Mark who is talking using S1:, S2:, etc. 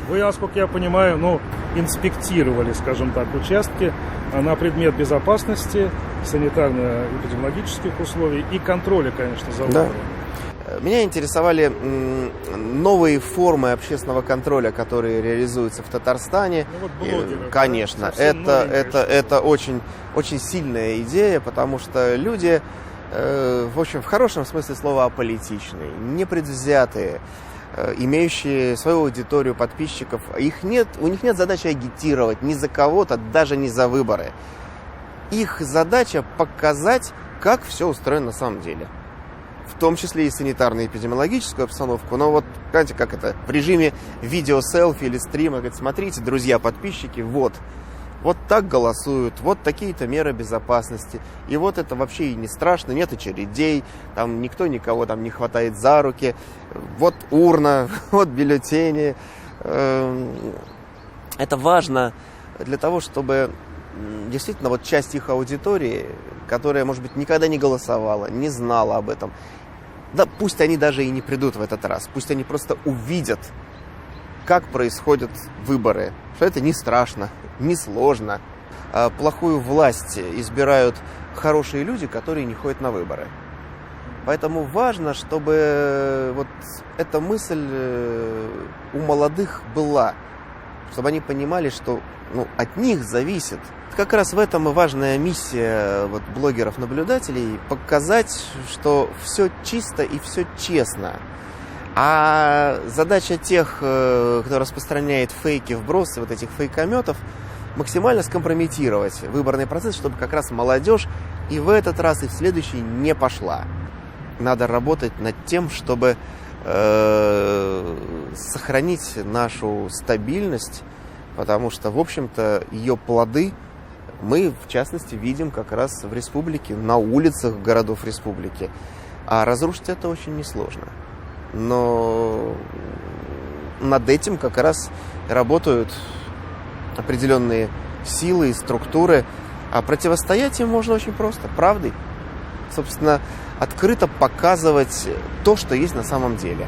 S1: Вы, насколько я понимаю, инспектировали, скажем так, участки на предмет безопасности, санитарно-эпидемиологических условий и контроля, конечно, за выборами.
S2: Да. Меня интересовали новые формы общественного контроля, которые реализуются в Татарстане.
S1: Блогеры,
S2: конечно, это очень, очень сильная идея, потому что люди, в общем, в хорошем смысле слова, аполитичные, непредвзятые, имеющие свою аудиторию подписчиков. У них нет задачи агитировать ни за кого-то, даже не за выборы. Их задача показать, как все устроено на самом деле. В том числе и санитарно-эпидемиологическую обстановку. Но вот, знаете, как это, в режиме видео-селфи или стрима, говорит, смотрите, друзья, подписчики, вот так голосуют, вот такие-то меры безопасности. И вот это вообще и не страшно, нет очередей, там никто никого там не хватает за руки. Вот урна, вот бюллетени. Это важно для того, чтобы действительно вот часть их аудитории, которая, может быть, никогда не голосовала, не знала об этом, да пусть они даже и не придут в этот раз, пусть они просто увидят, как происходят выборы, что это не страшно, не сложно. А плохую власть избирают хорошие люди, которые не ходят на выборы. Поэтому важно, чтобы вот эта мысль у молодых была, чтобы они понимали, что от них зависит. Как раз в этом и важная миссия блогеров-наблюдателей – показать, что все чисто и все честно. А задача тех, кто распространяет фейки, вбросы вот этих фейкометов, максимально скомпрометировать выборный процесс, чтобы как раз молодежь и в этот раз, и в следующий не пошла. Надо работать над тем, чтобы сохранить нашу стабильность, потому что, в общем-то, ее плоды мы, в частности, видим как раз в республике, на улицах городов республики. А разрушить это очень несложно. Но над этим как раз работают определенные силы и структуры. А противостоять им можно очень просто, правдой. Собственно, открыто показывать то, что есть на самом деле.